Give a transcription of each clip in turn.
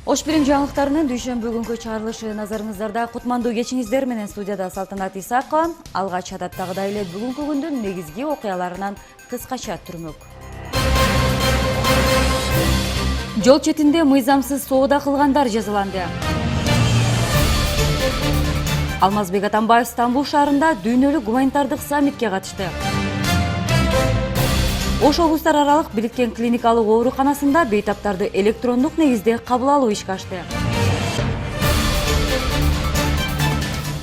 Ош Бирим жаңылыктарынын дүйшөмбү күнгү чыгарылышы назарыңыздарда. Кутмандуу кечиңиздер менен студияда Салтанат Исакова. Алгач адаттагыдай эле бүгүнкү күндүн негизги окуяларынан кыскача түрмөк. Жол четинде мыйзамсыз соода кылгандар жазаланды. Алмазбек Атамбаев Стамбул шаарында дүйнөлүк гуманитардык саммитке катышты. Ош облустар аралык Биликкен клиникалык ооруканасында бейтаптарды электрондук негизде кабыл алуу ишке ашты.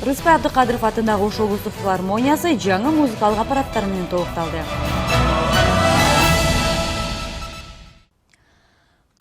Рыспай Абдыкадыров атындагы Ош облустук филармониясы жаңы музыкалык аппараттар менен толукталды.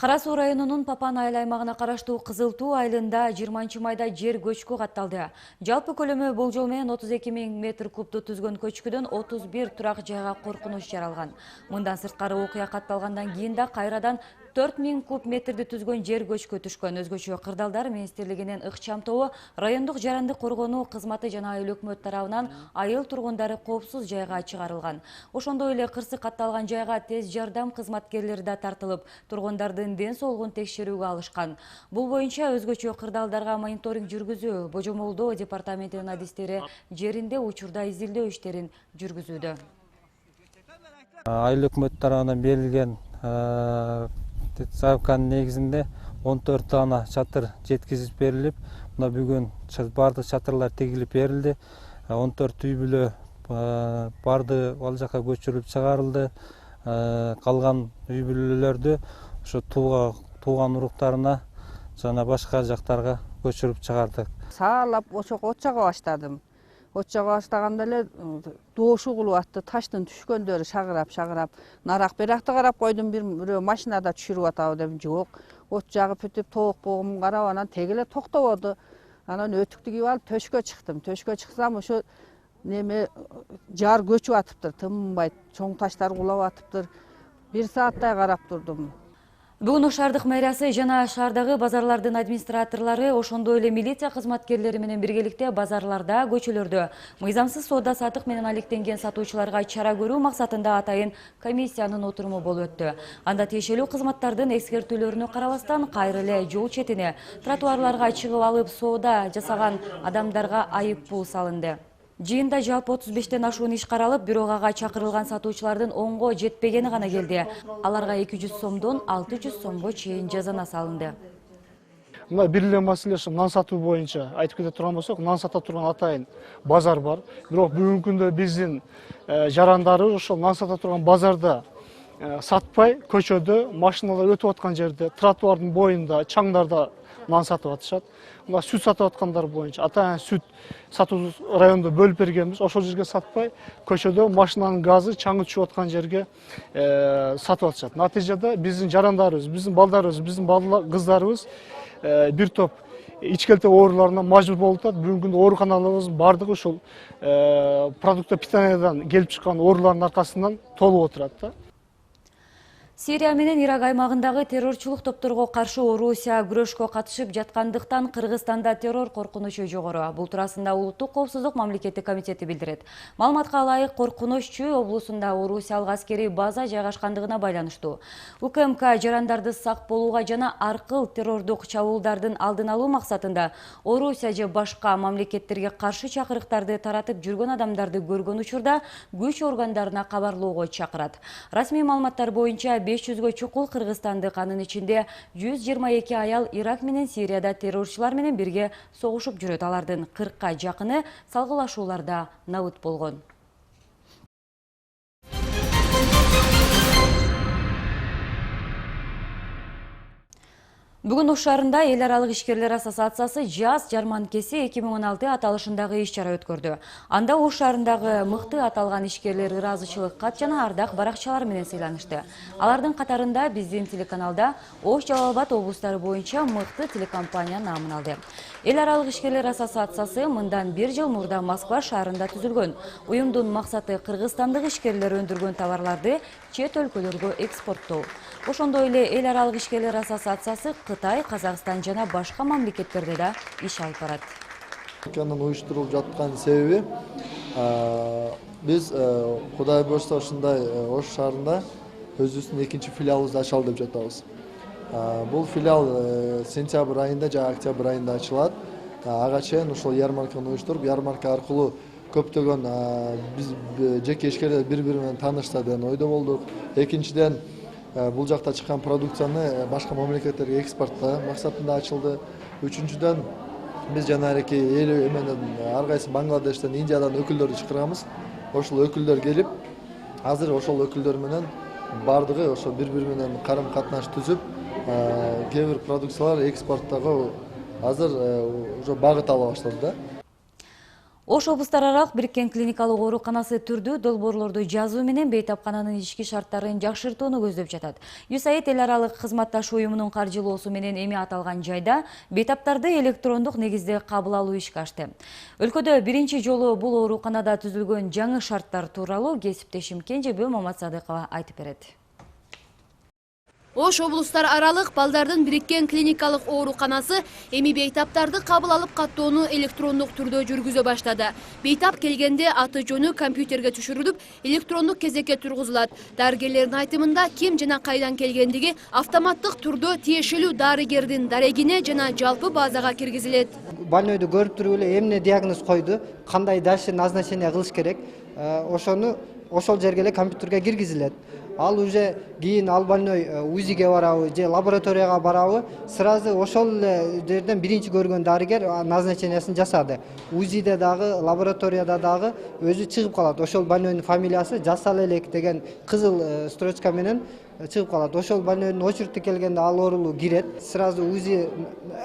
Кара Суу районунун Папан айыл аймагына караштуу Кызыл Туу айылында 20 майда жер көчкү катталды. Жалпы көлөмү болжол менен 32 000 метр кубду түзгөн көчкүдөн 31 турак жайга коркунуч жаралган. Мындан сырткары окуя катталгандан кийин да кайрадан 4000 куб метрди түзгөн жер көчкү түшкөн. Өзгөчө Кырдаалдар министрлигинин ыкчам тобу райондук жарандык коргонуу кызматы жана айыл өкмөт тарабынан айыл тургундары коопсуз жайга чыгарылган. Ошондой эле кырсы катталган жайга тез жардам кызматкерлери да тартылып, тургундардын ден соолугун текшерүүгө алышкан. Бул боюнча өзгөчө Кырдаалдарга мониторинг жүргүзүү Божомолдоо департаментинин адистери жеринде учурда изилдөө иштерин жүргүзүүдө. Айыл өкмөт тарабынан берилген заявканын негизинде 14 дана чатыр жеткизип берилип, мына бүгүн бардык чатырлар тегилип берилди. 14 үй бүлө барды ал жака көчүрүлүп чыгарылды. Калган үй бүлөлөрдү ошо тууган уруктарына жана башка жактарга көчүрүп чыгардык. Саалап ошого от жага баштадым. От жага баштаганда эле доошуу кылып атты, таштын түшкөндөрү шагырап. Нарак беракты карап койдум, бирөө машинада түшүрүп атабы деп, жок. От жагып бүтүп тоок болгум карап, анан теги эле токтободу. Анан өтүктү кийип алып төшкө чыктым. Төшкө чыксам ошо неме жар көчүп атыптыр, тынбайт, чоң таштар кулап атыптыр. 1 сааттай карап турдум. Бүгүн Ош шаардык мэриясы жана шаардагы базарлардын администраторлору, ошондой эле милиция кызматкерлери менен биргеликте базарларда, көчөлөрдө мыйзамсыз соода сатык менен алектенген сатуучуларга чара көрүү максатында атайын комиссиянын отуруму болуп өттү. Анда тиешелүү кызматтардын эскертүүлөрүнө карабастан кайра эле жол четине, тротуарларга чыгып алып соода жасаган адамдарга айып пул салынды. Жыйында жалпы 35тен ашуун иш каралып, бирок ага чакырылган сатуучулардын 10го жетпегени гана келди. Аларга 200 сомдон 600 сомго чейин жазана салынды. Мына бир эле маселе ушу нан сатуу боюнча айтып кете турган болсок, нан сата турган атайын базар бар. Бирок бүгүнкү күндө биздин жарандарыбыз ошол нан сата турган базарда сатпай, көчөдө, машиналар өтүп аткан жерде, тротуардын боюнда, чаңдарда нан сатып атышат. Мына сүт сатып аткандар боюнча атайын сүт сатуу райондо бөлүп бергенбиз. Ошол жерге сатпай, көчөдө машинанын газы чаңы түшүп аткан жерге сатып атышат. Натыйжада биздин жарандарыбыз, биздин балдарыбыз, биздин кыздарыбыз бир топ ичкелте ооруларына мажбур болуп атат. Бүгүнкү күндө ооруканаларыбыздын бардыгы ушул продукт питаниядан келип чыккан оорулардын аркасынан толуп отурат да. Сирия менен Ирак аймагындагы террорчулук топторго каршы Орусия күрөшкө катышып жаткандыктан Кыргызстанда террор коркунучу жогору. Бул туурасында Улуттук коопсуздук мамлекеттик комитети билдирет. Маалыматка ылайык, коркунуч Чүй облусунда Орусиялык аскерий база жайгашкандыгына байланыштуу. УКМК жарандарды сак болууга жана аркыл террордук чабуулдардын алдын алуу максатында Орусия же башка мамлекеттерге каршы чакырыктарды таратып жүргөн адамдарды көргөн учурда күч органдарына кабарлоого чакырат. Расмий маалыматтар боюнча 500гө чукул кыргызстандык, анын ичинде 122 аял Ирак менен Сирияда террорчулар менен бирге согушуп жүрөт. Алардын 40ка жакыны салгылашууларда набыт болгон. Бүгүн Ош шаарында Эл аралык ишкерлер ассоциациясы жаз жарманкеси 2016 аталышындагы иш-чара өткөрдү. Анда Ош шаарындагы мыкты аталган ишкерлер ыраазычылык кат жана ардак баракчалар менен сыйланышты. Алардын катарында биздин телеканалда Ош, Жалал Абад облустары боюнча мыкты телекомпания наамын алды. Эл аралык ишкерлер ассоциациясы мындан 1 жыл мурда Москва шаарында түзүлгөн. Уюмдун максаты кыргызстандык ишкерлер өндүргөн товарларды чет өлкөлөргө экспорттоо. Ошондой эле Эл аралык ишкерлер ассоциациясы Кытай, Казакстан жана башка мамлекеттерде да иш алып барат. Уюштурулуп жаткан себеби биз Кудай буйрса ушундай Ош шаарында өзүбүздүн экинчи филиалыбызды ачалы деп жатабыз. Бул филиал сентябрь айында жана октябрь айында ачылат. Ага чейин ошол ярмарканы уюштуруп, ярмарка аркылуу көптөгөн биз жеке ишкерлер бири-бири менен таанышса деген ойдо болдук. Экинчиден, бул жакта чыккан продукцияны башка мамлекеттерге экспорттоо максатында ачылды. Үчүнчүдөн, биз жанагы эл эменен ар кайсы Бангладештен, Индиядан өкүлдөрдү чакырабыз. Ошол өкүлдөр келип, азыр ошол өкүлдөр менен бардыгы ошо бири-бири менен карым-катнаш түзүп, кээ бир продукциялар экспорттоого азыр уже багыт ала баштады да. Ош облустар аралык бириккен клиникалык ооруканасы түрдүү долбоорлорду жазуу менен бейтапкананын ички шарттарын жакшыртууну көздөп жатат. USAID эл аралык кызматташуу уюмунун каржылоосу менен эми аталган жайда бейтаптарды электрондук негизде кабыл алуу ишке ашты. Өлкөдө биринчи жолу бул ооруканада түзүлгөн жаңы шарттар тууралуу кесиптешим Кенжебөө Маматсадыкова айтып берет. Ош облустар аралык балдардын бириккен клиникалык ооруканасы эми бейтаптарды кабыл алып каттоону электрондук түрдө жүргүзө баштады. Бейтап келгенде аты жөнү компьютерге түшүрүлүп, электрондук кезекке тургузулат. Дарыгерлердин айтымында ким жана кайдан келгендиги автоматтык түрдө тиешелүү дарыгердин дарегине жана жалпы базага киргизилет. Больнойду көрүп туруп эле эмне диагноз койду, кандай дальше назначение кылыш керек, ошону ошол жерге эле компьютерге киргизилет. Ал уже кийин ал больной УЗИге барабы же лабораторияга барабы, сразу ошол жерден биринчи көргөн дарыгер назначениясын жасады. УЗИде дагы, лабораторияда дагы өзү чыгып калат. Ошол больнойдун фамилиясы жасала элек деген кызыл строчка менен чыгып калат. Ошол больнойдун очереди келгенде ал оорулуу кирет, сразу УЗИ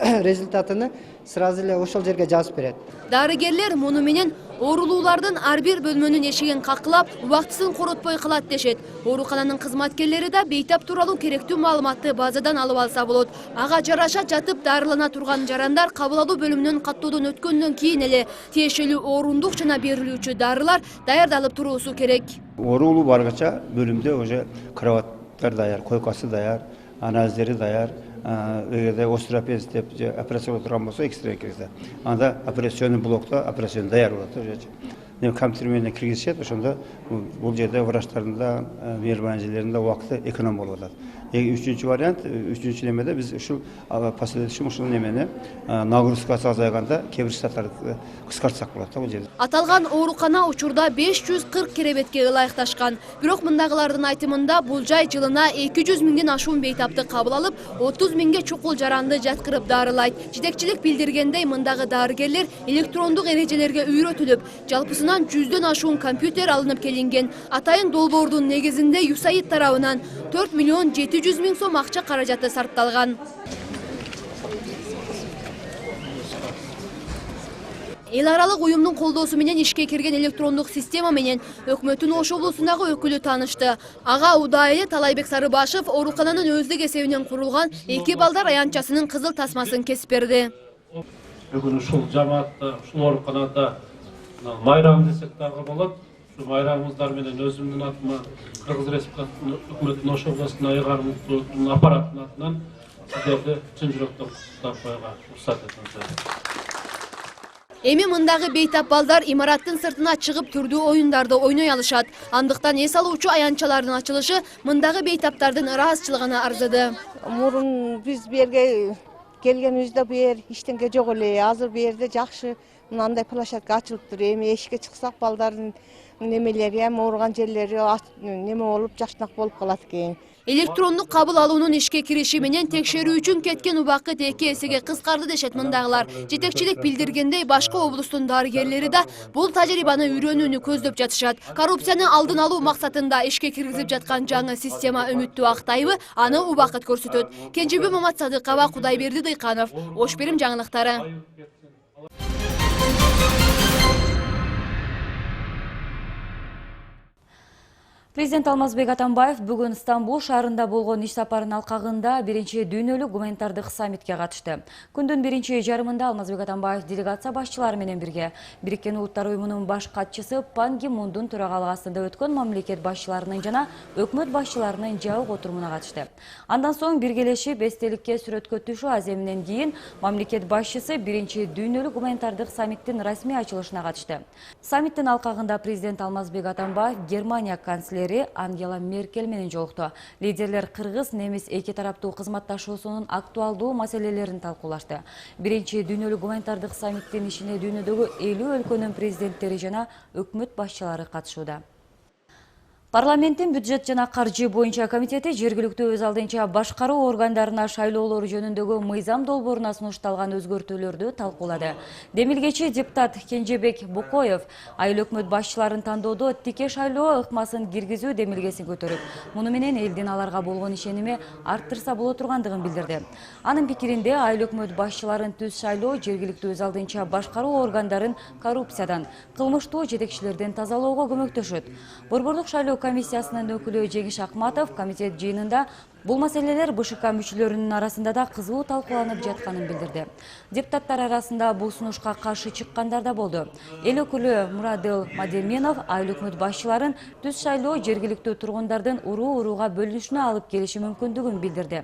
результатыны сразу эле ошол жерге жазып берет. Дарыгерлер муну менен оорулуулардын ар бир бөлмөнүн эшигин какылап, убактысын коротпой калат дешет. Оорукананын кызматкерлери да бейтап тууралуу керектүү маалыматты базадан алып алса болот. Ага жараша жатып дарылана турган жарандар кабыл алуу бөлүмүнөн каттоодон өткөндөн кийин эле тиешелүү орундук жана берилүүчү дарылар даярдалып туруусу керек. Оорулуу баргача бөлүмдө уже кроваттар даяр, койкасы даяр, анализдери даяр. Эгерде остеопез деп операция турган болсо экстра киргизет. Анда операционный блокто операцион даяр болот. Компьютер менен киргизишет, ошондо бул жерде врачтардын да, мейирбанчылардын убакыты эконом болуп атат. Үчүнчү вариант, үчүнчү немеде биз ушул последующий ушул немени нагрузкасы азайганда кээ бир штаттарды кыскартсак болот да бул жерде. Аталган оорукана учурда 540 керебетке ылайыкташкан. Бирок мындагылардын айтымында бул жай жылына 200 миңден ашуун бейтапты кабыл алып, 30 миңге чукул жаранды жаткырып дарылайт. Жетекчилик билдиргендей, мындагы дарыгерлер электрондук эрежелерге үйрөтүлүп, жалпысынан 100дөн ашуун компьютер алынып келинген. Атайын долбоордун негизинде USAID тарабынан 4 миллион 700 миң сом акча каражаты сарпталган. Эл аралык уюмдун колдоосу менен ишке кирген электрондук система менен өкмөттүн Ош облусундагы өкүлү таанышты. Ага Удайы Талайбек Сарыбашев оорукананын өздүк эсебинен курулган 2 балдар аянтчасынын кызыл тасмасын кесип берди. Бүгүн ушул жамаатта, ушул ооруканада майрам десек дагы болот. Ушу майрамыбыздар менен өзүмдүн атыма Кыргыз Республикасынын өкмөттүн Ош облусуна ыйгарымдуулуктун аппараттын атынан сиздерди чын жүрөктөн куттуктап коюуга уруксат этиңиздер. Эми мындагы бейтап балдар имараттын сыртына чыгып түрдүү оюндарды ойной алышат. Андыктан эс алуучу аянтчалардын ачылышы мындагы бейтаптардын ыраазычылыгына арзыды. Мурун биз бу жерге келгенибизде бу жер иштенге жок эле. Азыр бу жерде жакшы мындай площадка ачылыптыр. Эми эшикке чыксак балдардын немелери, ооруган жерлери неме болуп жакшыраак болуп калат экен. Электрондук кабыл алуунун ишке кириши менен текшерүү үчүн кеткен убакыт 2 эсеге кыскарды дешет мындагылар. Жетекчилик билдиргендей, башка облустун дарыгерлери да бул тажрыйбаны үйрөнүүнү көздөп жатышат. Коррупцияны алдын алуу максатында ишке киргизип жаткан жаңы система үмүттүү актайбы, аны убакыт көрсөтөт. Кенжебөө Маматсадыкова, Кудайберди Дыйканов, Ош Берим жаңылыктары. Президент Алмазбек Атамбаев бүгүн Стамбул шаарында болгон иш сапарынын алкагында биринчи дүйнөлүк гуманитардык саммитке катышты. Күндүн биринчи жарымында Алмазбек Атамбаев делегация башчылары менен бирге Бириккен Улуттар уюмунун баш катчысы Пан Ги Мундун төрагалык астында өткөн мамлекет башчыларынын жана өкмөт башчыларынын жабык отурумуна катышты. Андан соң биргелешип эстеликке сүрөткө түшүү аземинен кийин мамлекет башчысы биринчи дүйнөлүк гуманитардык саммиттин расмий ачылышына катышты. Саммиттин алкагында президент Алмазбек Атамбаев Германия канцлери кансельери Ангела Меркель менен жолукту. Лидерлер кыргыз немис эки тараптуу кызматташуусунун актуалдуу маселелерин талкуулашты. Биринчи дүйнөлүк гуманитардык саммиттин ишине дүйнөдөгү 50 өлкөнүн президенттери жана өкмөт башчылары катышууда. Парламенттин бюджет жана каржы боюнча комитети жергиликтүү өз алдынча башкаруу органдарына шайлоолор жөнүндөгү мыйзам долбооруна сунушталган өзгөртүүлөрдү талкуулады. Демилгечи депутат Кенжебек Бокоев айыл өкмөт башчыларын тандоодо тике шайлоо ыкмасын киргизүү демилгесин көтөрүп, муну менен элдин аларга болгон ишеними арттырса боло тургандыгын билдирди. Анын пикиринде айыл өкмөт башчыларын түз шайлоо жергиликтүү өз алдынча башкаруу органдарын коррупциядан, кылмыштуу жетекчилерден тазалоого көмөктөшөт. Борбордук шайлоо комиссиясынын өкүлү Жеңиш Акматов комитет жыйынында бул маселелер БШК мүчөлөрүнүн арасында да кызуу талкууланып жатканын билдирди. Депутаттар арасында бул сунушка каршы чыккандар да болду. Эл өкүлү Мурадыл Мадеменов айыл өкмөт башчыларын түз шайлоо жергиликтүү тургундардын уруу-урууга бөлүнүшүнө алып келиши мүмкүндүгүн билдирди.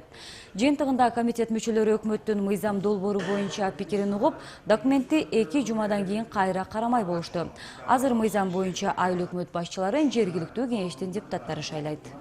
Жыйынтыгында комитет мүчөлөрү өкмөттүн мыйзам долбоору боюнча пикирин угуп, документти 2 жумадан кийин кайра карамай болушту. Азыр мыйзам боюнча айыл өкмөт башчыларын жергиликтүү кеңештин депутаттары шайлайт.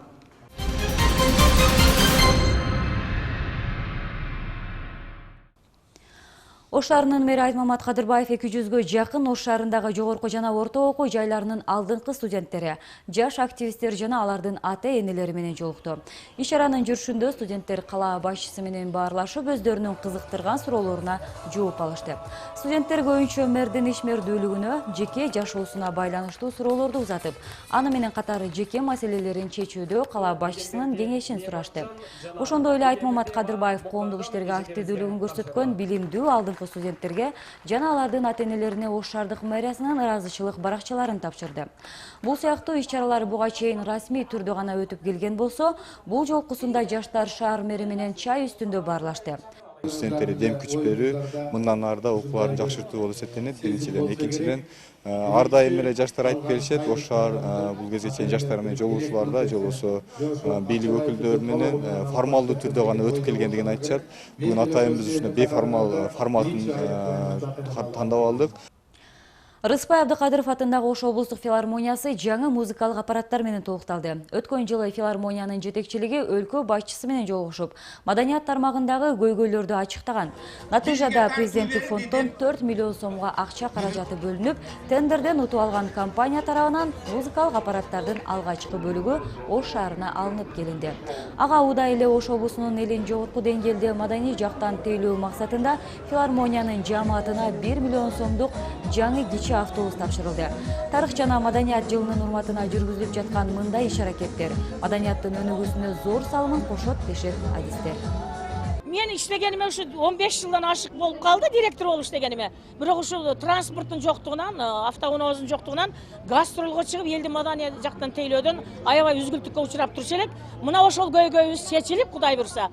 Ош шаарынын мэри Айтмамат Кадырбаев 200гө жакын Ош шаарындагы жогорку жана орто окуу жайларынын алдыңкы студенттери, жаш активисттер жана алардын ата-энелери менен жолукту. Иш-чаранын жүрүшүндө студенттер кала башчысы менен баарлашып, өздөрүнүн кызыктырган суроолоруна жооп алышты. Студенттер көбүнчө мэрдин ишмердүүлүгүнө, жеке жашоосуна байланыштуу суроолорду узатып, аны менен катар жеке маселелерин чечүүдө кала башчысынын кеңешин сурашты. Ошондой эле Айтмамат Кадырбаев коомдук иштерге активдүүлүгүн көрсөткөн билимдүү алдыңкы студенттерге жана алардын ата-энелерине Ош шаардык мэриясынын ыраазычылык баракчаларын тапшырды. Бул сыяктуу иш-чаралар буга чейин расмий түрдө гана өтүп келген болсо, бул жолкусунда жаштар шаар мэри менен чай үстүндө баарлашты. Студенттерге дем күч берүү, мындан арда окууларын жакшыртуу болуп эсептенет. Биринчиден, экинчиден, ар дайым эле жаштар айтып келишет, Ош шаар бул кезге чейин жаштар менен жолугушууларда, же болбосо бийлик өкүлдөрү менен формалдуу түрдө гана өтүп келгендигин айтышат. Бүгүн атайын биз ушуну бейформал форматын тандап алдык. Рыспай Абдыкадыров атындагы Ош облустук филармониясы жаңы музыкалык аппараттар менен толукталды. Өткөн жылы филармониянын жетекчилиги өлкө башчысы менен жолугушуп, маданият тармагындагы көйгөйлөрдү ачыктаган. Натыйжада президенттик фонддон 4 миллион сомго акча каражаты бөлүнүп, тендерден утуп алган компания тарабынан музыкалык аппараттардын алгачкы бөлүгү Ош шаарына алынып келинди. Ага уда эле Ош облусунун элин жогорку деңгээлде маданий жактан тейлөө максатында филармониянын жааматына 1 миллион сомдук жаңы кичи автобус тапшырылды. Тарых жана маданият жылынын урматына жүргүзүлүп жаткан мындай иш-аракеттер маданияттын өнүгүүсүнө зор салымын кошот дешет адистер. Мен иштегениме ушу 15 жылдан ашык болуп калды, директор болуп иштегениме. Бирок ушул транспорттун жоктугунан, автоуноозун жоктугунан гастролго чыгып, элди маданият жактан тейлөөдөн аябай үзгүлтүккө учурап турчу элек. Мына ошол көйгөйүбүз чечилип, Кудай буйруса,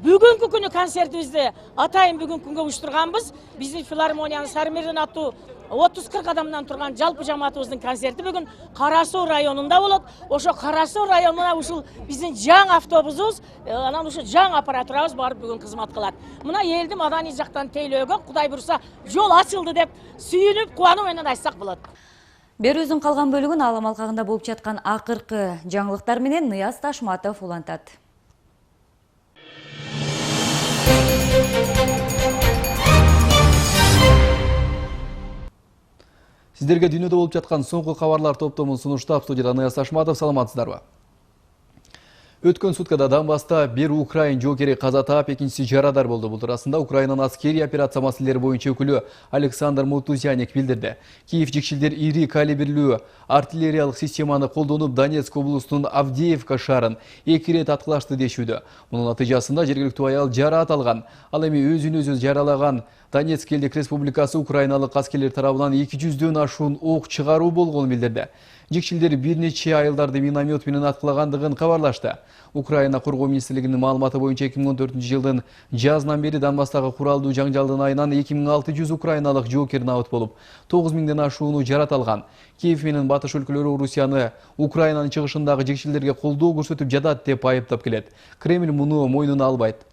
бүгүнкү күнү концертибизди атайын бүгүнкү күнгө уюштурганбыз. Биздин филармониянын Сармердин аттуу 30-40 адамдан турган жалпы жамаатыбыздын концерти бүгүн Кара Суу районунда болот. Ошо Кара Суу районуна ушул биздин жаңы автобусубуз, анан ушул жаңы аппаратурабыз барып бүгүн кызмат кылат. Мына элди маданий жактан тейлөөгө Кудай буйруса жол ачылды деп сүйүнүп, кубануу менен айтсак болот. Берүүбүздүн калган бөлүгүн Алам алкагында болуп жаткан акыркы жаңылыктар менен Нияз Ташматов улантат. Сиздерге дүйнөдө болуп жаткан соңку кабарлар топтомун сунуштап, студияда Нияз Ташматов, саламатсыздарбы? Өткөн суткада Донбасста бир украин жокери каза таап, экинчиси жарадар болду. Бул туурасында Украинанын аскери операция маселелери боюнча өкүлү Александр Мутузяник билдирди. Киев жикшилдер ири калибрлүү артиллериялык системаны колдонуп, Донецк облусунун Авдеевка шаарын 2 рет аткылашты дешүүдө. Мунун натыйжасында жергиликтүү аял жараат алган. Ал эми өзүн-өзү жаралаган Донецк элдик республикасы украиналык аскерлер тарабынан 200дөн ашуун ок чыгаруу болгонун билдирди. Жикшилдер бир нече айылдарды миномет менен аткылагандыгын кабарлашты. Украина коргоо министрлигинин маалыматы боюнча 2014-жылдын жазынан бери Донбасстагы куралдуу жаңжалдын айынан 2600 украиналык жоокер набыт болуп, 9000ден ашууну жарат алган. Киев менен батыш өлкөлөрү Орусияны Украинанын чыгышындагы жикшилдерге колдоо көрсөтүп жатат деп айыптап келет. Кремль муну мойнуна албайт.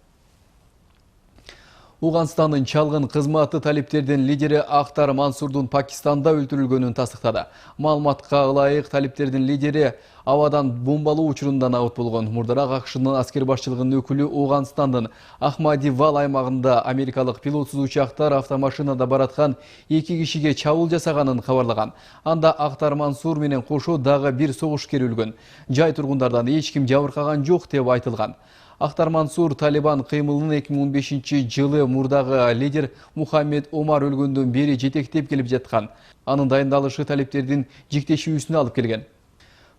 Уганстандын чалгын кызматы талиптердин лидери Ахтар Мансурдун Пакистанда өлтүрүлгөнүн тастыктады. Маалыматка ылайык талиптердин лидери абадан бомбалуу учурундан абыт болгон. Мурдараак АКШнын аскер башчылыгынын өкүлү Уганстандын Ахмадивал аймагында америкалык пилотсуз учактар автомашинада бараткан 2 кишиге чабуул жасаганын кабарлаган. Анда Ахтар Мансур менен кошо дагы бир согушкер өлгөн. Жай тургундардан эч ким жабыркаган жок деп айтылган. Ахтар Мансур Талибан кыймылынын 2015-жылы мурдагы лидер Мухаммед Омар өлгөндөн бери жетектеп келип жаткан. Анын дайындалышы талиптердин жиктешүүсүнө алып келген.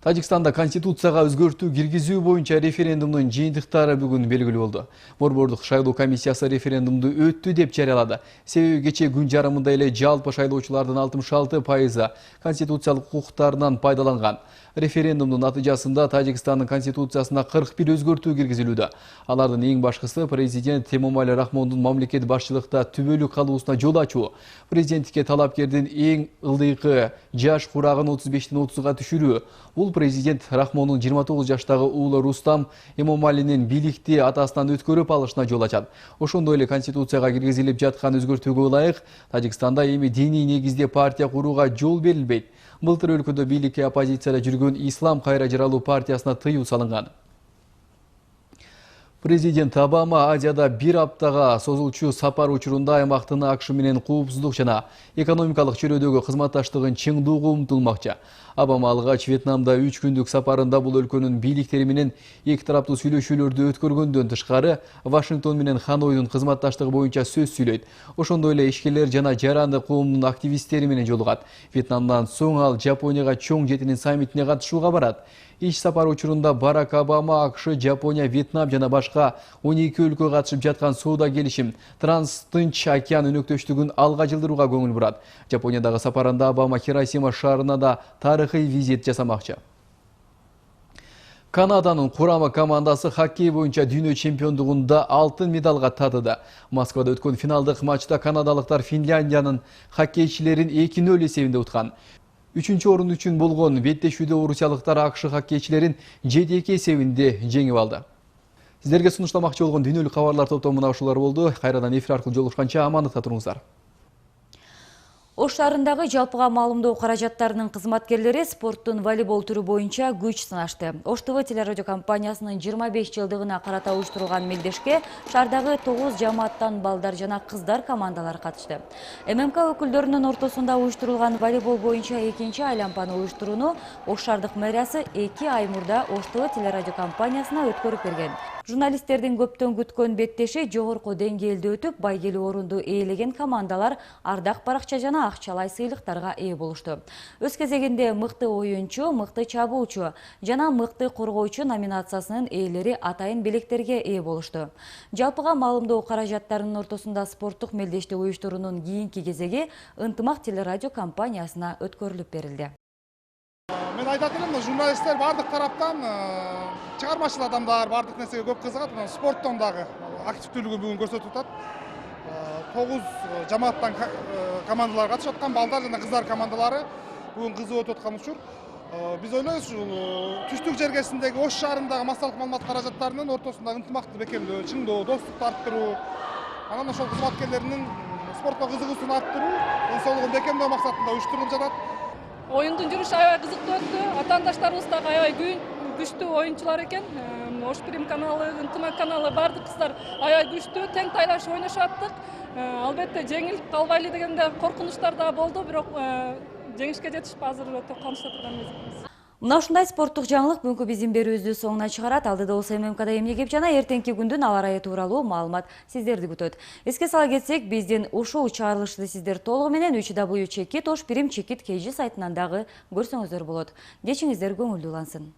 Тажикстанда конституцияга өзгөртүү киргизүү боюнча референдумдун жыйынтыктары бүгүн белгилүү болду. Борбордук шайлоо комиссиясы референдумду өттү деп жарыялады. Себеби кече күн жарымында эле жалпы шайлоочулардын 66% конституциялык укуктарынан пайдаланган. Референдумдун натыйжасында Тажикстандын конституциясына 41 өзгөртүү киргизилүүдө. Алардын эң башкысы президент Эмомали Рахмондун мамлекет башчылыкта түбөлүк калуусуна жол ачуу. Президенттикке талапкердин эң ылдыйкы жаш курагын 35-тен 30-га түшүрүү. Бул президент Рахмондун 29 жаштагы уулу Рустам Эмомалинин бийликти атасынан өткөрүп алышына жол ачат. Ошондой эле конституцияга киргизилип жаткан өзгөртүүгө ылайык Тажикстанда эми диний негизде партия курууга жол берилбейт. Былтыр өлкөдө бийликке оппозицияда жүргөн Ислам кайра жаралуу партиясына тыюу салынган. Президент Обама Азияда бир аптага созулчу сапар учурунда аймактын АКШ менен коопсуздук жана экономикалык чөйрөдөгү кызматташтыгын чыңдоого умтулмакчы. Обама алгач Вьетнамда 3 күндүк сапарында бул өлкөнүн бийликтери менен эки тараптуу сүйлөшүүлөрдү өткөргөндөн тышкары Вашингтон менен Ханойдун кызматташтыгы боюнча сөз сүйлөйт. Ошондой эле ишкерлер жана жаранды коомдун активисттери менен жолугат. Вьетнамдан соң ал Жапонияга чоң жетинин саммитине катышууга барат. Иш сапар учурунда Барак Обама АКШ, Жапония, Вьетнам жана башка 12 өлкө катышып жаткан соода келишим Транс-Тынч океан өнөктөштүгүн алга жылдырууга көңүл бурат. Жапониядагы сапарында Обама Хиросима шаарына да тарыхый визит жасамакчы. Канаданын курама командасы хоккей боюнча дүйнө чемпиондугунда алтын медалга татыды. Москвада өткөн финалдык матчта канадалыктар Финляндиянын хоккейчилерин 2-0 эсебинде уткан. 3-чү орун үчүн болгон беттешүүдө орусиялыктар АКШ хоккейчилерин 7-2 эсебинде жеңип алды. Сиздерге сунуштамакчы болгон дүйнөлүк кабарлар топтомуна ушулар болду. Кайрадан эфир аркылуу жолугушканча амандыкта туруңуздар. Ош шаарындагы жалпыга маалымдоо каражаттарынын кызматкерлери спорттун волейбол түрү боюнча күч сынашты. Ош ТВ телерадио компаниясынын 25 жылдыгына карата уюштурулган мелдешке шаардагы 9 жамааттан балдар жана кыздар командалары катышты. ММК өкүлдөрүнүн ортосунда уюштурулган волейбол боюнча экинчи айланпаны уюштурууну Ош шаардык мэриясы 2 ай мурда Ош ТВ телерадио компаниясына өткөрүп берген. Журналисттердин көптөн күткөн беттеши жогорку деңгээлде өтүп, байгелүү орунду ээлеген командалар ардак баракча жана акчалай сыйлыктарга ээ болушту. Өз кезегинде мыкты оюнчу, мыкты чабуучу жана мыкты коргоочу номинациясынын ээлери атайын белектерге ээ болушту. Жалпыга маалымдоо каражаттарынын ортосунда спорттук мелдешти уюштуруунун кийинки кезеги Ынтымак телерадио компаниясына өткөрүлүп берилди. Мен айтат элем, журналисттер бардык тараптан чыгармачыл адамдар бардык нерсеге көп кызыгат. Спорттон дагы активдүүлүгүн бүгүн көрсөтүп атат. 9 жамааттан командалар катышып аткан, балдар жана кыздар командалары бүгүн кызып өтүп аткан учур. Биз ойлойбуз, түштүк жергесиндеги Ош шаарындагы массалык маалымат каражаттарынын ортосунда ынтымакты бекемдөө, чыңдоо, достукту арттыруу, анан ошол кызматкерлеринин спортко кызыгуусун арттыруу, ден соолугун бекемдөө максатында уюштурулуп жатат. Оюндун жүрүшү аябай кызыктуу өттү. Атаандаштарыбыз дагы аябай күчтүү оюнчулар экен. Ош Прим каналы, Ынтымак каналы бардык кыздар аябай күчтүү, тең тайлашып ойношуп аттык. Албетте жеңилип калбайлы дегенде коркунучтар да болду, бирок жеңишке жетишип азыр өтө кубанычта турган мезгилибиз. Мына ушундай спорттук жаңылык бүгүнкү биздин берүүбүздү соңуна чыгарат. Алдыда болсо ММКда эмне кеп жана эртеңки күндүн аба ырайы тууралуу маалымат сиздерди күтөт. Эске сала кетсек, биздин ушул чыгарылышты сиздер толугу менен www.chekit Osh Prim Chekit KG сайтынан дагы көрсөңүздөр болот. Кечиңиздер көңүлдүү улансын.